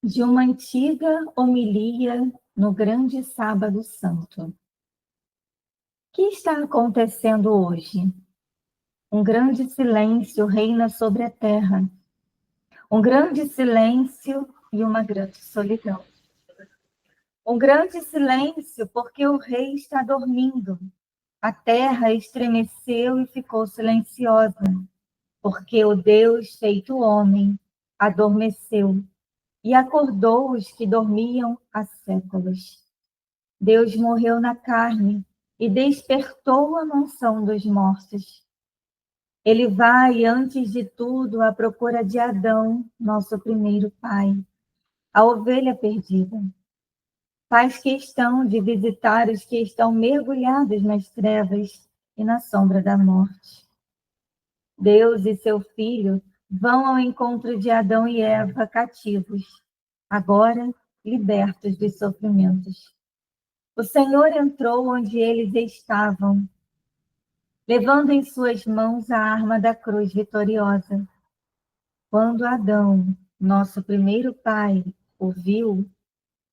De uma antiga homilia no grande sábado santo. O que está acontecendo hoje? Um grande silêncio reina sobre a terra. Um grande silêncio e uma grande solidão. Um grande silêncio porque o rei está dormindo. A terra estremeceu e ficou silenciosa, porque o Deus feito homem adormeceu e acordou os que dormiam há séculos. Deus morreu na carne e despertou a mansão dos mortos. Ele vai, antes de tudo, à procura de Adão, nosso primeiro pai, a ovelha perdida. Faz questão de visitar os que estão mergulhados nas trevas e na sombra da morte. Deus e seu Filho vão ao encontro de Adão e Eva cativos, agora libertos dos sofrimentos. O Senhor entrou onde eles estavam, levando em suas mãos a arma da cruz vitoriosa. Quando Adão, nosso primeiro pai, o viu,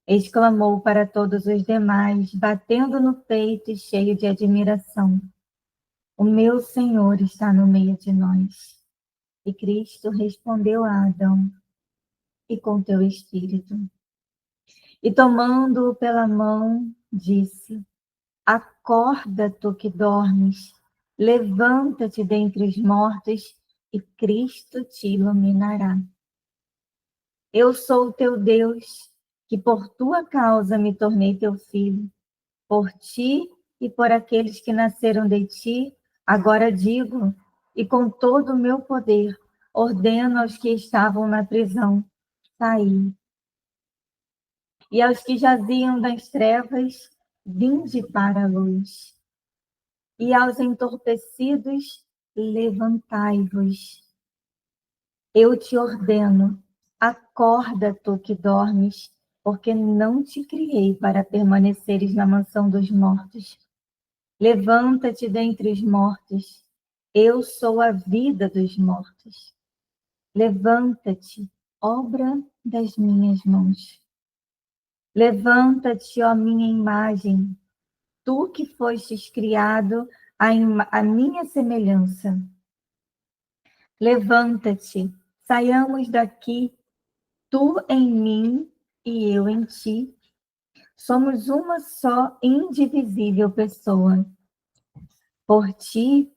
exclamou para todos os demais, batendo no peito e cheio de admiração: O meu Senhor está no meio de nós. E Cristo respondeu a Adão: E com teu espírito? E tomando-o pela mão, disse: Acorda, tu que dormes, levanta-te dentre os mortos e Cristo te iluminará. Eu sou o teu Deus, que por tua causa me tornei teu filho. Por ti e por aqueles que nasceram de ti, agora digo, e com todo o meu poder, ordeno aos que estavam na prisão, sair. E aos que jaziam nas trevas, vinde para a luz. E aos entorpecidos, levantai-vos. Eu te ordeno, acorda, tu que dormes, porque não te criei para permaneceres na mansão dos mortos. Levanta-te dentre os mortos, eu sou a vida dos mortos. Levanta-te, obra das minhas mãos. Levanta-te, ó minha imagem, tu que fostes criado à minha semelhança. Levanta-te, saiamos daqui, tu em mim e eu em ti. Somos uma só indivisível pessoa. Por ti,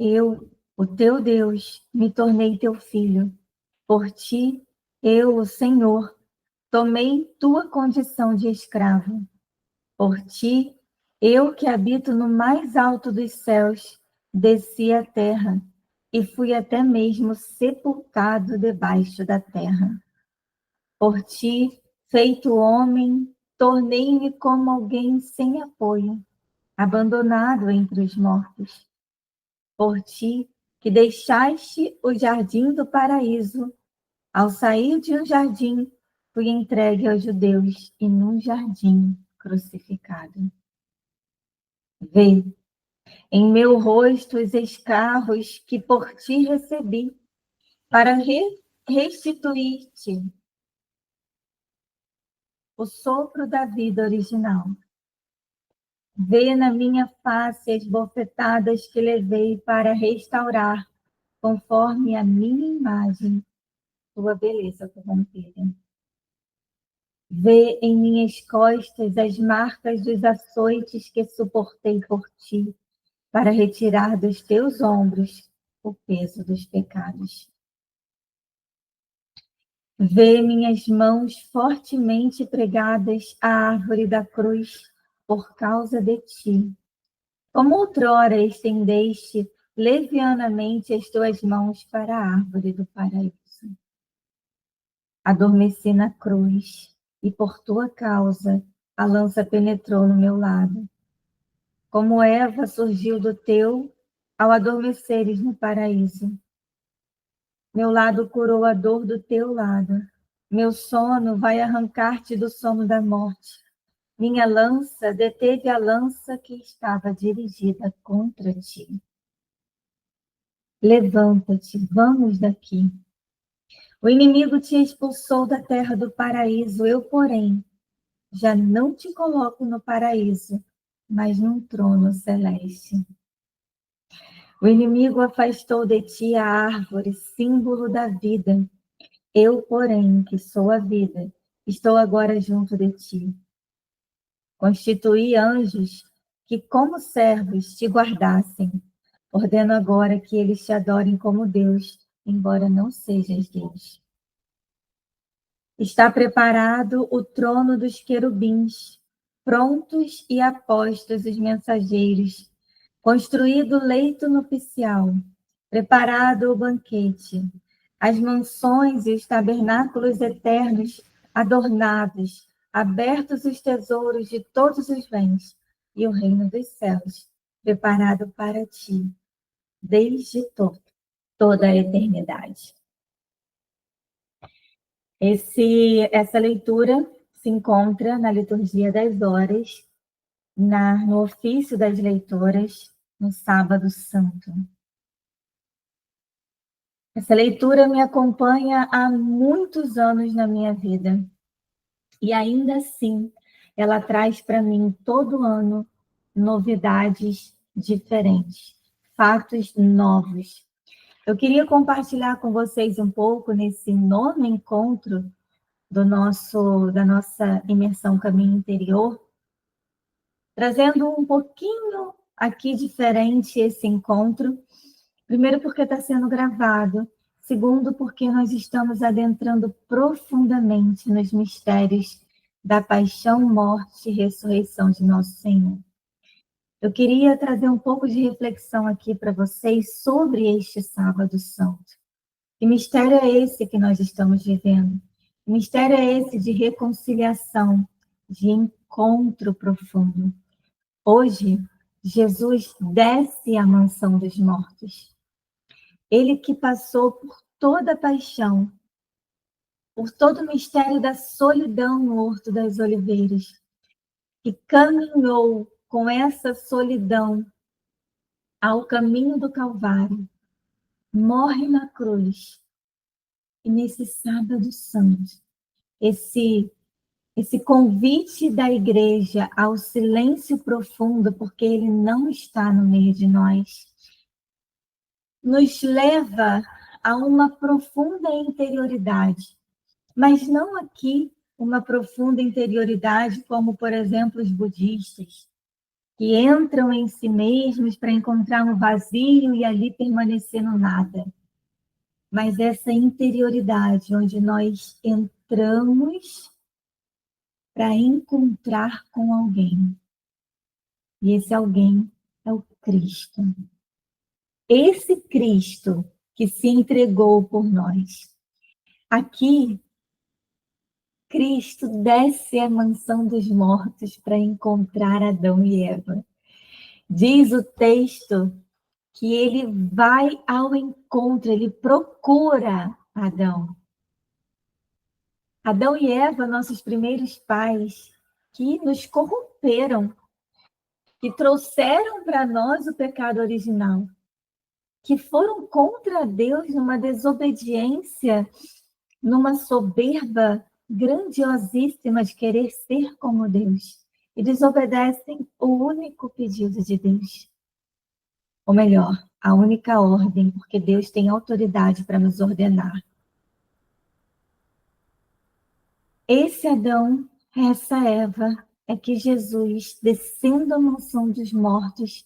eu, o teu Deus, me tornei teu filho. Por ti, eu, o Senhor, tomei tua condição de escravo. Por ti, eu que habito no mais alto dos céus, desci à terra e fui até mesmo sepultado debaixo da terra. Por ti, feito homem, tornei-me como alguém sem apoio, abandonado entre os mortos. Por ti, que deixaste o jardim do paraíso, ao sair de um jardim, fui entregue aos judeus e num jardim crucificado. Vê, em meu rosto os escarros que por ti recebi, para restituir-te o sopro da vida original. Vê na minha face as bofetadas que levei para restaurar, conforme a minha imagem, tua beleza corrompida. Vê em minhas costas as marcas dos açoites que suportei por ti, para retirar dos teus ombros o peso dos pecados. Vê minhas mãos fortemente pregadas à árvore da cruz por causa de ti. Como outrora estendeste levianamente as tuas mãos para a árvore do paraíso. Adormeci na cruz e por tua causa a lança penetrou no meu lado. Como Eva surgiu do teu ao adormeceres no paraíso. Meu lado curou a dor do teu lado. Meu sono vai arrancar-te do sono da morte. Minha lança deteve a lança que estava dirigida contra ti. Levanta-te, vamos daqui. O inimigo te expulsou da terra do paraíso, eu, porém, já não te coloco no paraíso, mas num trono celeste. O inimigo afastou de ti a árvore, símbolo da vida. Eu, porém, que sou a vida, estou agora junto de ti. Constituí anjos que, como servos, te guardassem. Ordeno agora que eles te adorem como Deus, embora não sejas Deus. Está preparado o trono dos querubins, prontos e apostos os mensageiros, construído o leito nupcial, preparado o banquete, as mansões e os tabernáculos eternos adornados, abertos os tesouros de todos os bens, e o reino dos céus, preparado para ti, desde toda a eternidade. Essa leitura se encontra na liturgia das horas, no ofício das leitoras, no Sábado Santo. Essa leitura me acompanha há muitos anos na minha vida. E ainda assim, ela traz para mim todo ano novidades diferentes, fatos novos. Eu queria compartilhar com vocês um pouco nesse nono encontro da nossa imersão Caminho Interior, trazendo um pouquinho aqui diferente esse encontro. Primeiro, porque está sendo gravado. Segundo, porque nós estamos adentrando profundamente nos mistérios da paixão, morte e ressurreição de nosso Senhor. Eu queria trazer um pouco de reflexão aqui para vocês sobre este Sábado Santo. Que mistério é esse que nós estamos vivendo? Que mistério é esse de reconciliação, de encontro profundo? Hoje, Jesus desce à mansão dos mortos. Ele que passou por toda a paixão, por todo o mistério da solidão no Horto das Oliveiras, que caminhou com essa solidão ao caminho do Calvário, morre na cruz. E nesse Sábado Santo, esse convite da igreja ao silêncio profundo, porque ele não está no meio de nós, nos leva a uma profunda interioridade. Mas não aqui uma profunda interioridade como, por exemplo, os budistas, que entram em si mesmos para encontrar um vazio e ali permanecer no nada. Mas essa interioridade onde nós entramos para encontrar com alguém. E esse alguém é o Cristo. Esse Cristo que se entregou por nós. Aqui, Cristo desce à mansão dos mortos para encontrar Adão e Eva. Diz o texto que ele vai ao encontro, ele procura Adão. Adão e Eva, nossos primeiros pais, que nos corromperam, que trouxeram para nós o pecado original, que foram contra Deus numa desobediência, numa soberba grandiosíssima de querer ser como Deus, e desobedecem o único pedido de Deus. Ou melhor, a única ordem, porque Deus tem autoridade para nos ordenar. Esse Adão, essa Eva, é que Jesus, descendo a mansão dos mortos,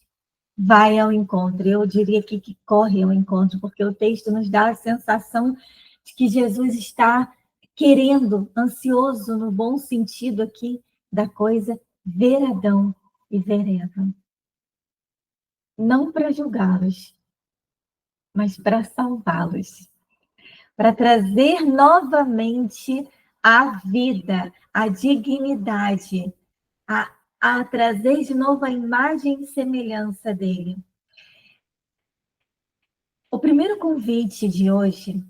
vai ao encontro. Eu diria aqui que corre ao encontro, porque o texto nos dá a sensação de que Jesus está querendo, ansioso, no bom sentido aqui da coisa, ver Adão e ver Eva. Não para julgá-los, mas para salvá-los. Para trazer novamente a vida, a dignidade, a trazer de novo a imagem e semelhança dele. O primeiro convite de hoje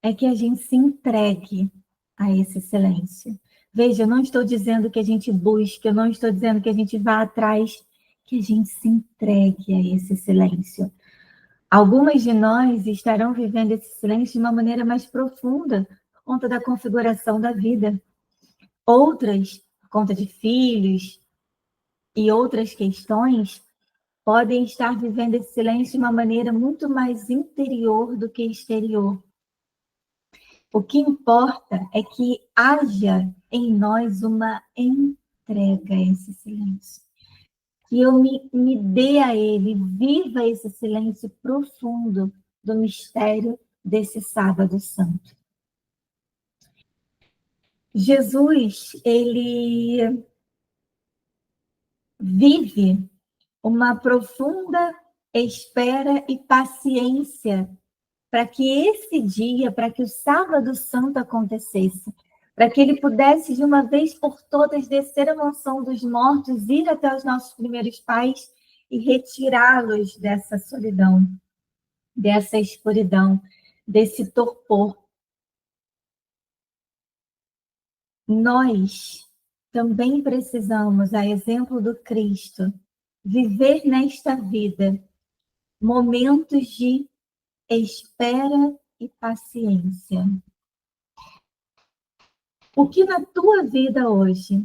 é que a gente se entregue a esse silêncio. Veja, eu não estou dizendo que a gente busque, eu não estou dizendo que a gente vá atrás, que a gente se entregue a esse silêncio. Algumas de nós estarão vivendo esse silêncio de uma maneira mais profunda, por conta da configuração da vida. Outras, por conta de filhos e outras questões, podem estar vivendo esse silêncio de uma maneira muito mais interior do que exterior. O que importa é que haja em nós uma entrega a esse silêncio. Que eu me dê a ele, viva esse silêncio profundo do mistério desse sábado santo. Jesus, ele vive uma profunda espera e paciência para que esse dia, para que o sábado santo acontecesse, para que ele pudesse de uma vez por todas descer a mansão dos mortos, ir até os nossos primeiros pais e retirá-los dessa solidão, dessa escuridão, desse torpor. Nós também precisamos, a exemplo do Cristo, viver nesta vida momentos de espera e paciência. O que na tua vida hoje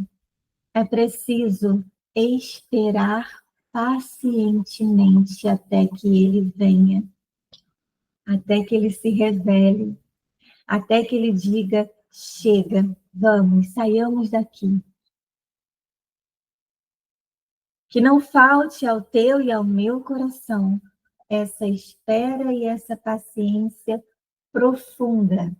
é preciso esperar pacientemente até que ele venha, até que ele se revele, até que ele diga: chega, vamos, saiamos daqui. Que não falte ao teu e ao meu coração essa espera e essa paciência profunda.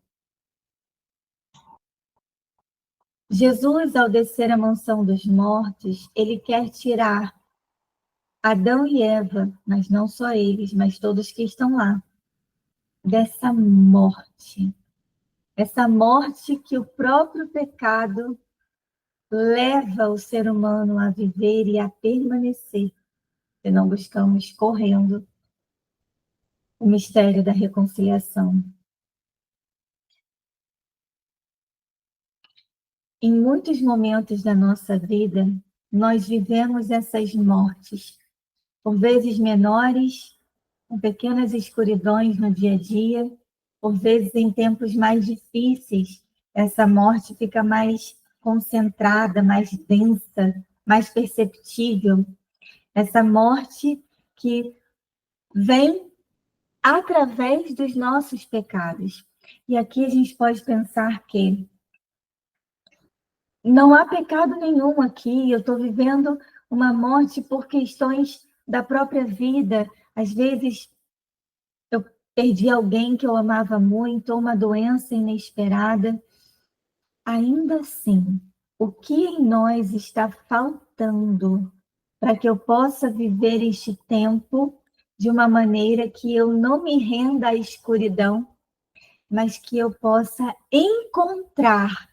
Jesus, ao descer a mansão dos mortos, ele quer tirar Adão e Eva, mas não só eles, mas todos que estão lá, dessa morte. Essa morte que o próprio pecado leva o ser humano a viver e a permanecer, se não buscamos correndo o mistério da reconciliação. Em muitos momentos da nossa vida, nós vivemos essas mortes, por vezes menores, com pequenas escuridões no dia a dia, por vezes em tempos mais difíceis, essa morte fica mais concentrada, mais densa, mais perceptível. Essa morte que vem através dos nossos pecados. E aqui a gente pode pensar que não há pecado nenhum aqui, eu estou vivendo uma morte por questões da própria vida. Às vezes eu perdi alguém que eu amava muito, ou uma doença inesperada. Ainda assim, o que em nós está faltando para que eu possa viver este tempo de uma maneira que eu não me renda à escuridão, mas que eu possa encontrar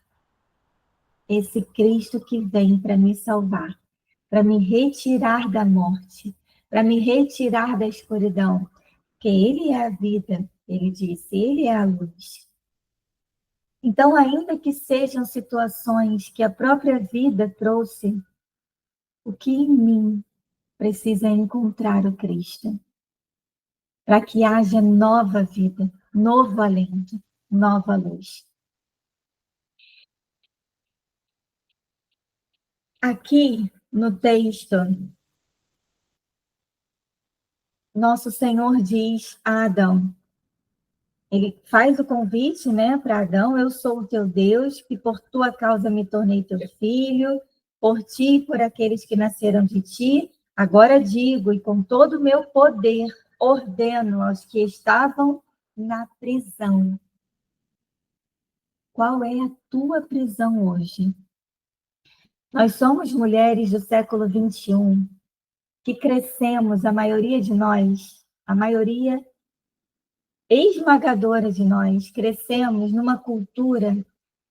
esse Cristo que vem para me salvar, para me retirar da morte, para me retirar da escuridão, porque Ele é a vida, Ele disse, Ele é a luz. Então, ainda que sejam situações que a própria vida trouxe, o que em mim precisa encontrar o Cristo, para que haja nova vida, novo alento, nova luz. Aqui no texto, nosso Senhor diz a Adão, ele faz o convite, né, para Adão: eu sou o teu Deus, que por tua causa me tornei teu filho, por ti e por aqueles que nasceram de ti. Agora digo, e com todo o meu poder, ordeno aos que estavam na prisão. Qual é a tua prisão hoje? Nós somos mulheres do século XXI, que crescemos, a maioria de nós, a maioria esmagadora de nós, crescemos numa cultura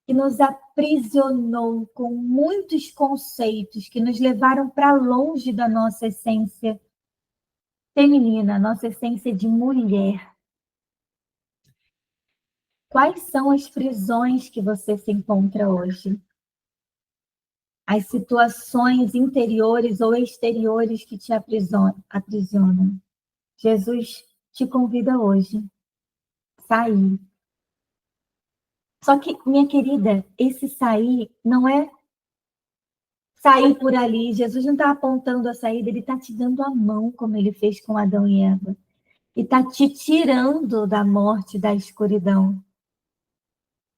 que nos aprisionou com muitos conceitos que nos levaram para longe da nossa essência feminina, nossa essência de mulher. Quais são as prisões que você se encontra hoje? As situações interiores ou exteriores que te aprisionam. Jesus te convida hoje a sair. Só que, minha querida, esse sair não é sair por ali. Jesus não está apontando a saída, ele está te dando a mão, como ele fez com Adão e Eva. E está te tirando da morte, da escuridão,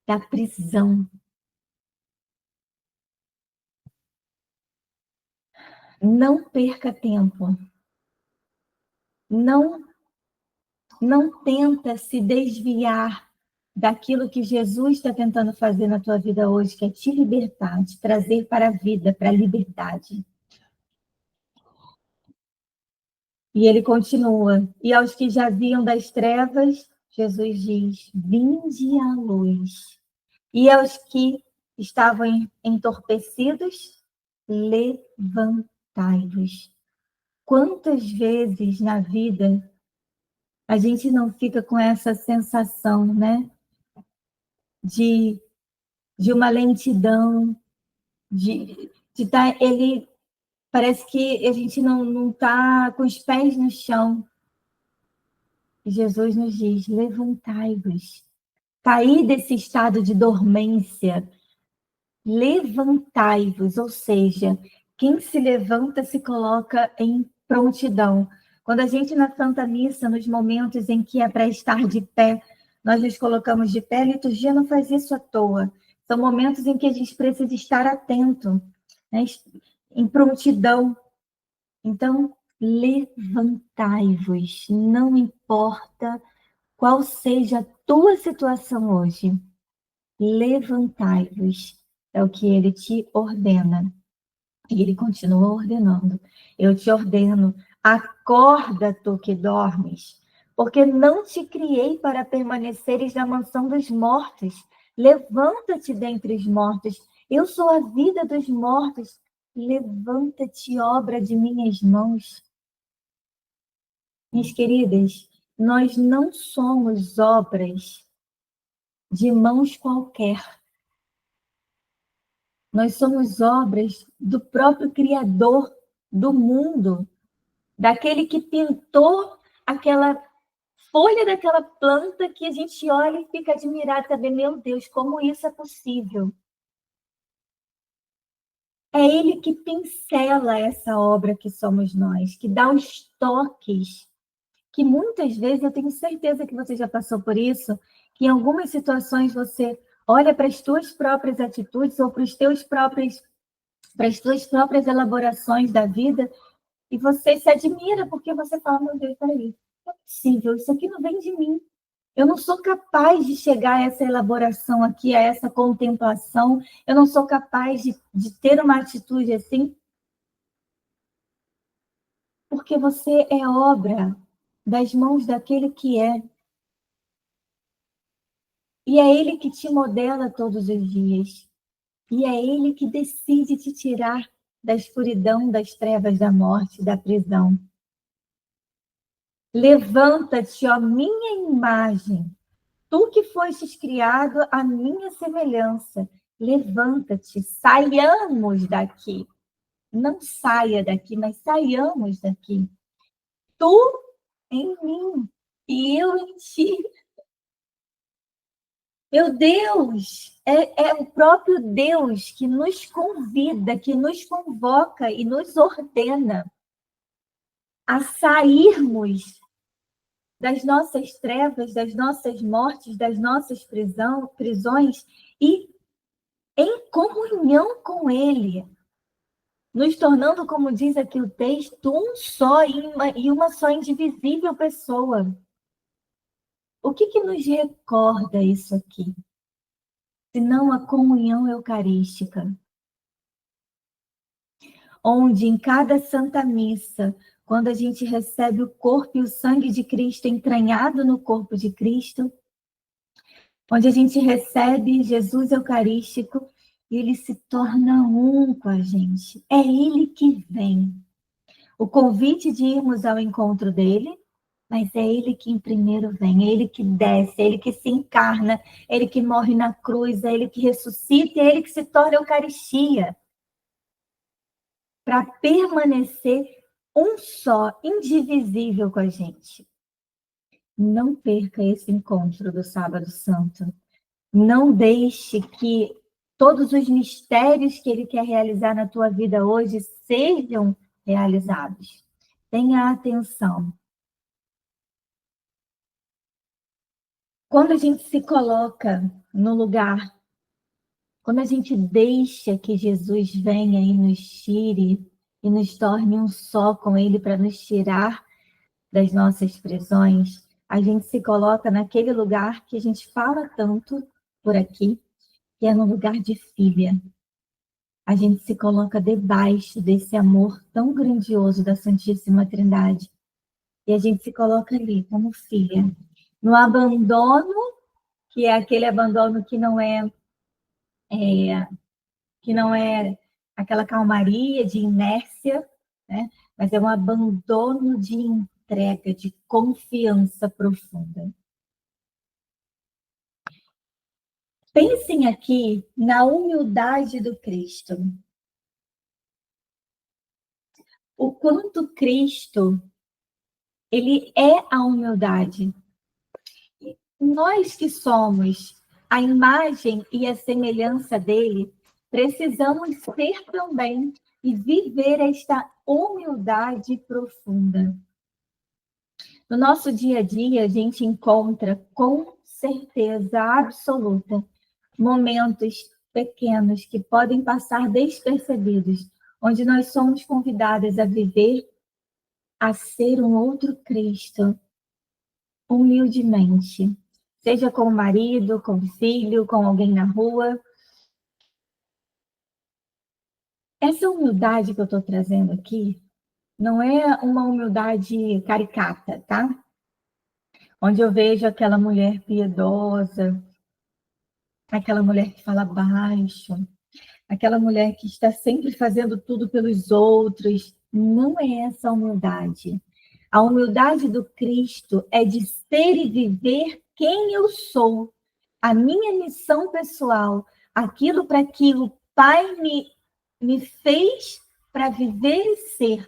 da prisão. Não perca tempo. Não, não tenta se desviar daquilo que Jesus está tentando fazer na tua vida hoje, que é te libertar, te trazer para a vida, para a liberdade. E ele continua. E aos que jaziam das trevas, Jesus diz: vinde à luz. E aos que estavam entorpecidos, levantai-vos. Quantas vezes na vida a gente não fica com essa sensação, né? De uma lentidão, de estar, ele parece que a gente não está com os pés no chão. E Jesus nos diz: levantai-vos. Cair desse estado de dormência, levantai-vos, ou seja, quem se levanta se coloca em prontidão. Quando a gente na Santa Missa, nos momentos em que é para estar de pé, nós nos colocamos de pé, a liturgia não faz isso à toa. São momentos em que a gente precisa estar atento, né? Em prontidão. Então, levantai-vos, não importa qual seja a tua situação hoje, levantai-vos, é o que ele te ordena. E ele continua ordenando. Eu te ordeno, acorda tu que dormes, porque não te criei para permaneceres na mansão dos mortos. Levanta-te dentre os mortos. Eu sou a vida dos mortos. Levanta-te, obra de minhas mãos. Minhas queridas, nós não somos obras de mãos qualquer. Nós somos obras do próprio Criador do mundo, daquele que pintou aquela folha daquela planta que a gente olha e fica admirado, saber, meu Deus, como isso é possível. É ele que pincela essa obra que somos nós, que dá os toques, que muitas vezes, eu tenho certeza que você já passou por isso, que em algumas situações você olha para as tuas próprias atitudes ou para as tuas próprias elaborações da vida e você se admira porque você fala, meu Deus, peraí, não é possível, isso aqui não vem de mim. Eu não sou capaz de chegar a essa elaboração aqui, a essa contemplação. Eu não sou capaz de ter uma atitude assim, porque você é obra das mãos daquele que é. E é ele que te modela todos os dias. E é ele que decide te tirar da escuridão, das trevas, da morte, da prisão. Levanta-te, ó minha imagem, tu que fostes criado à minha semelhança. Levanta-te, saiamos daqui. Não saia daqui, mas saiamos daqui. Tu em mim e eu em ti. Meu Deus, é o próprio Deus que nos convida, que nos convoca e nos ordena a sairmos das nossas trevas, das nossas mortes, das nossas prisões e em comunhão com Ele, nos tornando, como diz aqui o texto, um só e uma só indivisível pessoa. O que nos recorda isso aqui? Senão a comunhão eucarística, onde em cada Santa Missa, quando a gente recebe o corpo e o sangue de Cristo entranhado no corpo de Cristo, onde a gente recebe Jesus Eucarístico e ele se torna um com a gente. É ele que vem. O convite de irmos ao encontro dele, mas é ele que em primeiro vem, é ele que desce, é ele que se encarna, é ele que morre na cruz, é ele que ressuscita, é ele que se torna Eucaristia. Para permanecer um só, indivisível com a gente. não perca esse encontro do Sábado Santo. Não deixe que todos os mistérios que Ele quer realizar na tua vida hoje sejam realizados. Tenha atenção. Quando a gente se coloca no lugar, quando a gente deixa que Jesus venha e nos tire e nos torne um só com Ele para nos tirar das nossas prisões, a gente se coloca naquele lugar que a gente fala tanto por aqui, que é no lugar de filha. A gente se coloca debaixo desse amor tão grandioso da Santíssima Trindade. E a gente se coloca ali como filha, no abandono, que é aquele abandono que não é aquela calmaria de inércia, né? Mas é um abandono de entrega, de confiança profunda. Pensem aqui na humildade do Cristo. O quanto Cristo, ele é a humildade. Nós que somos a imagem e a semelhança dele, precisamos ser também e viver esta humildade profunda. No nosso dia a dia, a gente encontra com certeza absoluta momentos pequenos que podem passar despercebidos, onde nós somos convidadas a viver, a ser um outro Cristo, humildemente. Seja com o marido, com o filho, com alguém na rua. Essa humildade que eu estou trazendo aqui não é uma humildade caricata, tá? Onde eu vejo aquela mulher piedosa, aquela mulher que fala baixo, aquela mulher que está sempre fazendo tudo pelos outros. Não é essa a humildade. A humildade do Cristo é de ser e viver quem eu sou, a minha missão pessoal, aquilo para que o Pai me fez para viver e ser,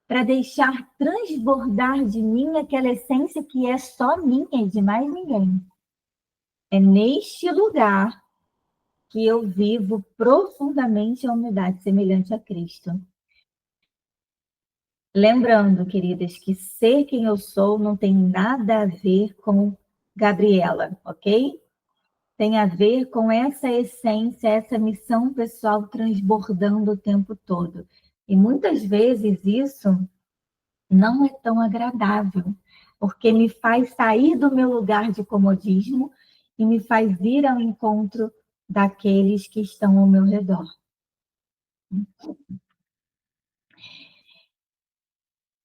para deixar transbordar de mim aquela essência que é só minha e de mais ninguém. É neste lugar que eu vivo profundamente a humildade semelhante a Cristo. Lembrando, queridas, que ser quem eu sou não tem nada a ver com Gabriela, ok? Tem a ver com essa essência, essa missão pessoal transbordando o tempo todo. E muitas vezes isso não é tão agradável, porque me faz sair do meu lugar de comodismo e me faz ir ao encontro daqueles que estão ao meu redor.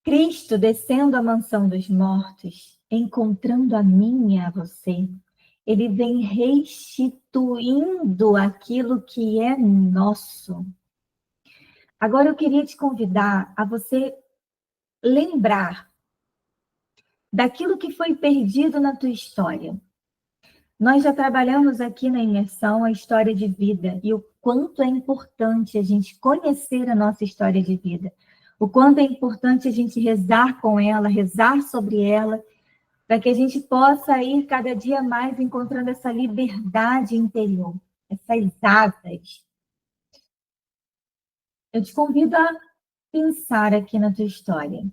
Cristo descendo à mansão dos mortos, encontrando a mim e a você, ele vem restituindo aquilo que é nosso. Agora eu queria te convidar a você lembrar daquilo que foi perdido na tua história. Nós já trabalhamos aqui na imersão a história de vida e o quanto é importante a gente conhecer a nossa história de vida. O quanto é importante a gente rezar com ela, rezar sobre ela, para que a gente possa ir cada dia mais encontrando essa liberdade interior, essas asas. Eu te convido a pensar aqui na tua história.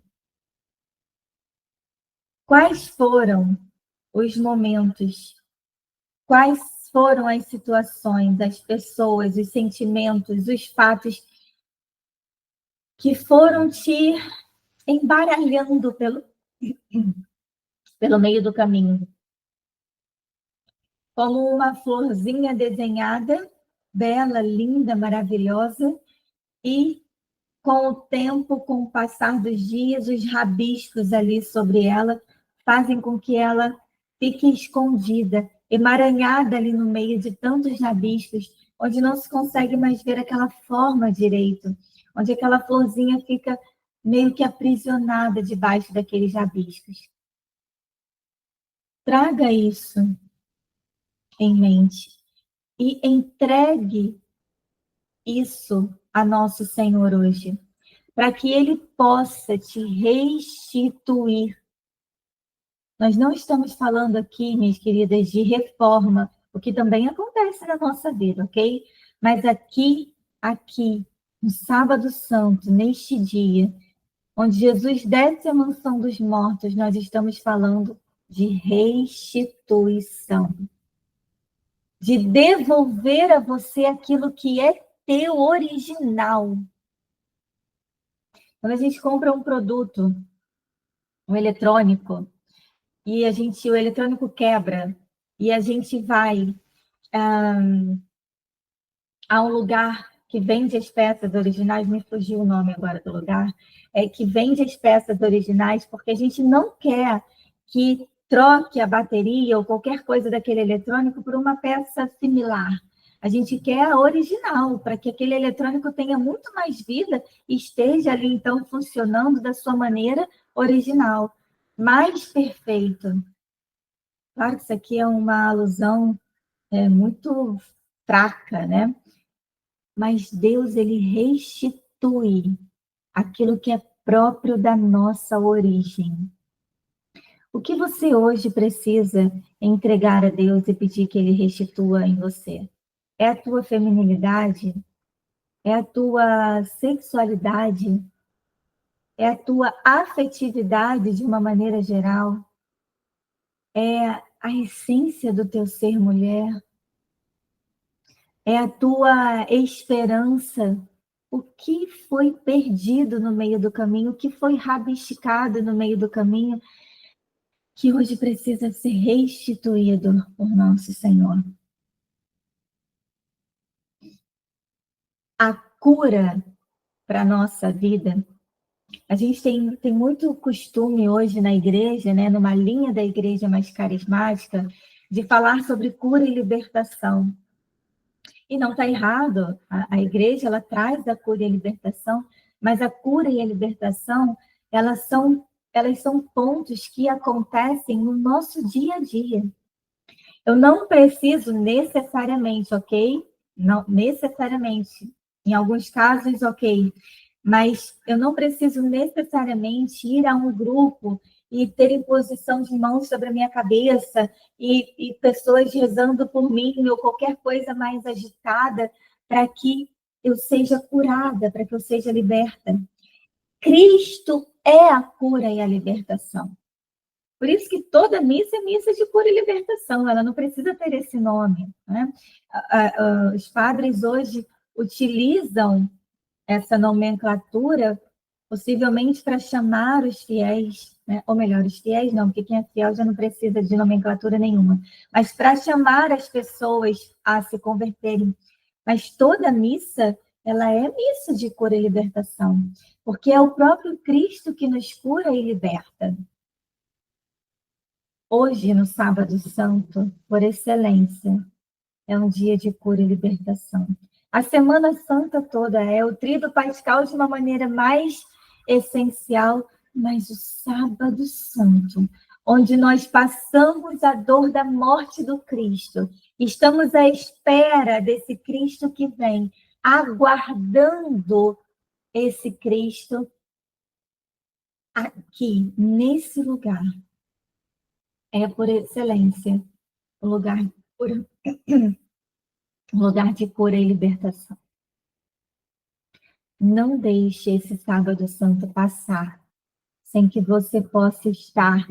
Quais foram os momentos, quais foram as situações, as pessoas, os sentimentos, os fatos que foram te embaralhando pelo meio do caminho? Como uma florzinha desenhada, bela, linda, maravilhosa, e com o tempo, com o passar dos dias, os rabiscos ali sobre ela fazem com que ela fique escondida, emaranhada ali no meio de tantos rabiscos, onde não se consegue mais ver aquela forma direito, onde aquela florzinha fica meio que aprisionada debaixo daqueles rabiscos. Traga isso em mente e entregue isso a nosso Senhor hoje, para que Ele possa te restituir Nós não estamos falando aqui, minhas queridas, de reforma, o que também acontece na nossa vida, ok? Mas aqui, no Sábado Santo, neste dia, onde Jesus desce a mansão dos mortos, nós estamos falando de restituição, de devolver a você aquilo que é teu original. Quando a gente compra um produto, um eletrônico, e o eletrônico quebra, e a gente vai a um lugar que vende as peças originais, me fugiu o nome agora do lugar, que vende as peças originais, porque a gente não quer que troque a bateria ou qualquer coisa daquele eletrônico por uma peça similar. A gente quer a original, para que aquele eletrônico tenha muito mais vida e esteja ali, então, funcionando da sua maneira original, mais perfeito. Claro que isso aqui é uma alusão muito fraca, né? Mas Deus, ele restitui aquilo que é próprio da nossa origem. O que você hoje precisa entregar a Deus e pedir que ele restitua em você? É a tua feminilidade? É a tua sexualidade? É a tua afetividade de uma maneira geral? É a essência do teu ser mulher? É a tua esperança? O que foi perdido no meio do caminho? O que foi rabiscado no meio do caminho? Que hoje precisa ser restituído por nosso Senhor. A cura para a nossa vida. A gente tem muito costume hoje na igreja, né, numa linha da igreja mais carismática, de falar sobre cura e libertação. E não está errado, a igreja ela traz a cura e a libertação, mas a cura e a libertação, elas são pontos que acontecem no nosso dia a dia. Eu não preciso necessariamente, ok? Não necessariamente. Em alguns casos, ok. Mas eu não preciso necessariamente ir a um grupo e ter imposição de mãos sobre a minha cabeça e pessoas rezando por mim ou qualquer coisa mais agitada para que eu seja curada, para que eu seja liberta. Cristo é a cura e a libertação. Por isso que toda missa é missa de cura e libertação, ela não precisa ter esse nome, né? Os padres hoje utilizam essa nomenclatura possivelmente para chamar os fiéis, né? Ou melhor, os fiéis não, porque quem é fiel já não precisa de nomenclatura nenhuma, mas para chamar as pessoas a se converterem. Mas toda missa, ela é missa de cura e libertação, porque é o próprio Cristo que nos cura e liberta. Hoje, no Sábado Santo, por excelência, é um dia de cura e libertação. A Semana Santa toda é o Tríduo Pascal de uma maneira mais essencial, mas o Sábado Santo, onde nós passamos a dor da morte do Cristo, estamos à espera desse Cristo que vem, aguardando esse Cristo aqui, nesse lugar. É por excelência um lugar de cura, um lugar de cura e libertação. Não deixe esse Sábado Santo passar sem que você possa estar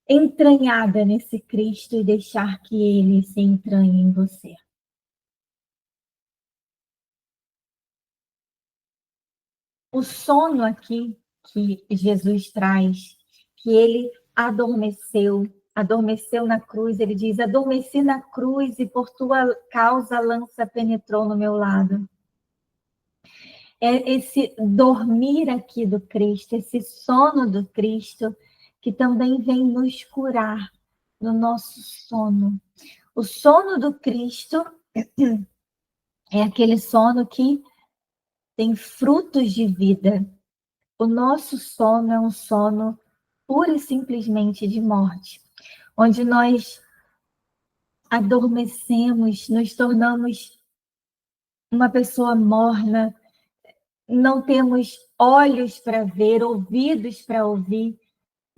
entranhada nesse Cristo e deixar que ele se entranhe em você. O sono aqui que Jesus traz, que ele adormeceu na cruz, ele diz, adormeci na cruz e por tua causa a lança penetrou no meu lado. É esse dormir aqui do Cristo, esse sono do Cristo, que também vem nos curar no nosso sono. O sono do Cristo é aquele sono que tem frutos de vida. O nosso sono é um sono pura e simplesmente de morte, onde nós adormecemos, nos tornamos uma pessoa morna, não temos olhos para ver, ouvidos para ouvir,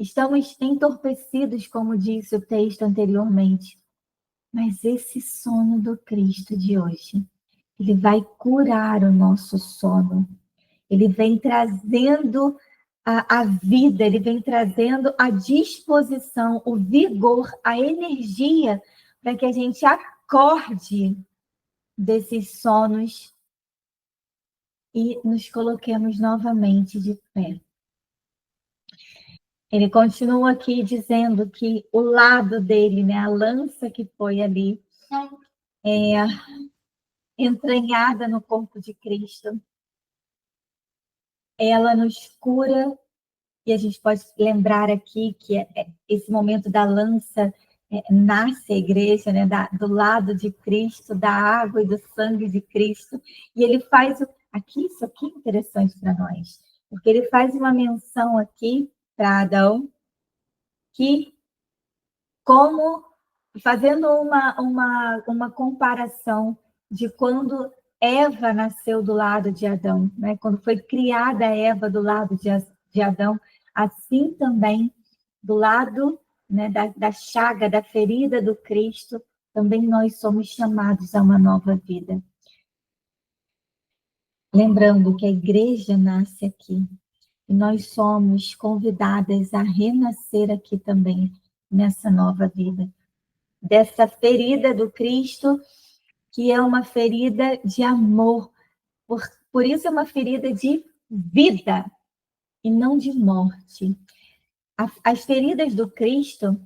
Estamos entorpecidos, como disse o texto anteriormente. Mas esse sono do Cristo de hoje, ele vai curar o nosso sono. Ele vem trazendo a vida, ele vem trazendo a disposição, o vigor, a energia para que a gente acorde desses sonos e nos coloquemos novamente de pé. Ele continua aqui dizendo que o lado dele, né, a lança que foi ali, entranhada no corpo de Cristo, ela nos cura, e a gente pode lembrar aqui que esse momento da lança nasce a igreja, né, do lado de Cristo, da água e do sangue de Cristo, e ele faz aqui, isso aqui é interessante para nós, porque ele faz uma menção aqui para Adão, que como fazendo uma comparação de quando Eva nasceu do lado de Adão, né? Quando foi criada Eva do lado de Adão, assim também, do lado, né, da chaga, da ferida do Cristo, também nós somos chamados a uma nova vida. Lembrando que a igreja nasce aqui, e nós somos convidadas a renascer aqui também, nessa nova vida. Dessa ferida do Cristo, que é uma ferida de amor. Por isso é uma ferida de vida e não de morte. As feridas do Cristo,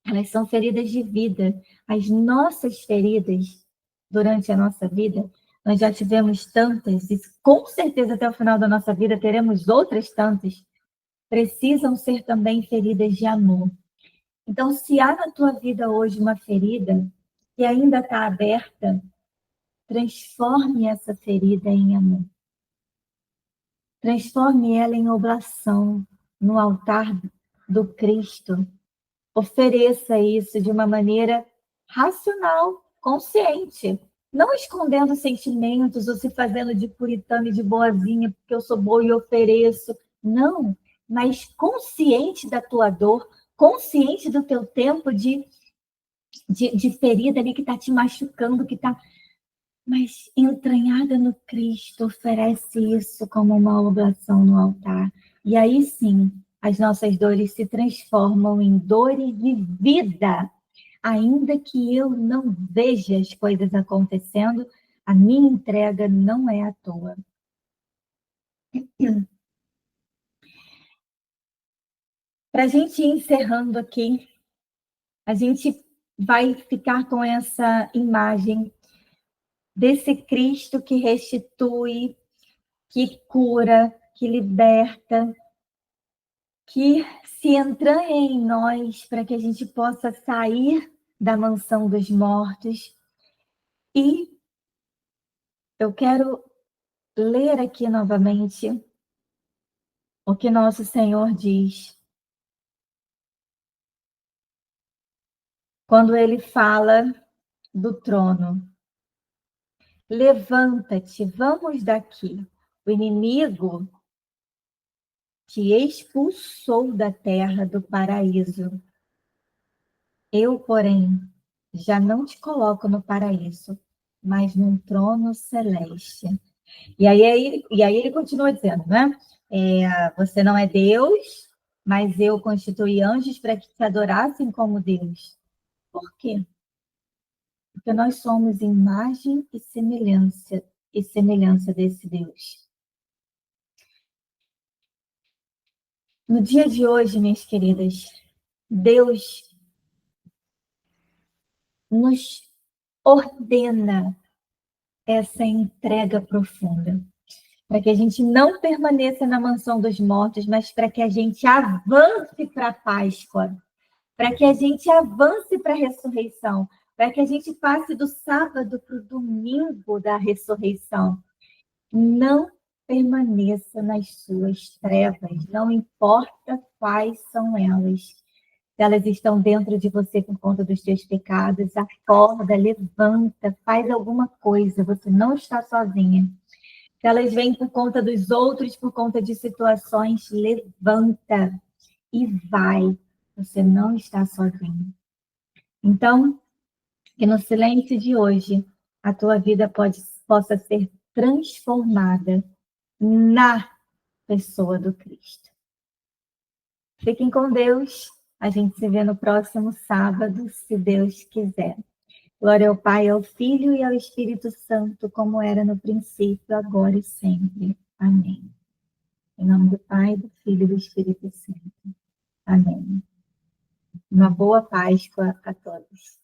elas são feridas de vida. As nossas feridas, durante a nossa vida, nós já tivemos tantas, e com certeza até o final da nossa vida teremos outras tantas, precisam ser também feridas de amor. Então, se há na tua vida hoje uma ferida que ainda está aberta, transforme essa ferida em amor. Transforme ela em oblação no altar do Cristo. Ofereça isso de uma maneira racional, consciente. Não escondendo sentimentos ou se fazendo de puritana e de boazinha, porque eu sou boa e ofereço. Não, mas consciente da tua dor, consciente do teu tempo de ferida ali que está te machucando, que está... Mas entranhada no Cristo, oferece isso como uma oblação no altar. E aí sim, as nossas dores se transformam em dores de vida. Ainda que eu não veja as coisas acontecendo, a minha entrega não é à toa. Para a gente ir encerrando aqui, a gente vai ficar com essa imagem desse Cristo que restitui, que cura, que liberta, que se entranha em nós para que a gente possa sair da mansão dos mortos. E eu quero ler aqui novamente o que nosso Senhor diz. Quando ele fala do trono. Levanta-te, vamos daqui. O inimigo te expulsou da terra do paraíso. Eu, porém, já não te coloco no paraíso, mas num trono celeste. E aí ele continua dizendo, né? Você não é Deus, mas eu constituí anjos para que te adorassem como Deus. Por quê? Porque nós somos imagem e semelhança desse Deus. No dia de hoje, minhas queridas, Deus nos ordena essa entrega profunda, para que a gente não permaneça na mansão dos mortos, mas para que a gente avance para a Páscoa, para que a gente avance para a ressurreição, para que a gente passe do sábado para o domingo da ressurreição. Não permaneça nas suas trevas, não importa quais são elas. Se elas estão dentro de você por conta dos teus pecados, acorda, levanta, faz alguma coisa, você não está sozinha. Se elas vêm por conta dos outros, por conta de situações, levanta e vai. Você não está sozinho. Então, que no silêncio de hoje, a tua vida possa ser transformada na pessoa do Cristo. Fiquem com Deus. A gente se vê no próximo sábado, se Deus quiser. Glória ao Pai, ao Filho e ao Espírito Santo, como era no princípio, agora e sempre. Amém. Em nome do Pai, do Filho e do Espírito Santo. Amém. Uma boa Páscoa a todos.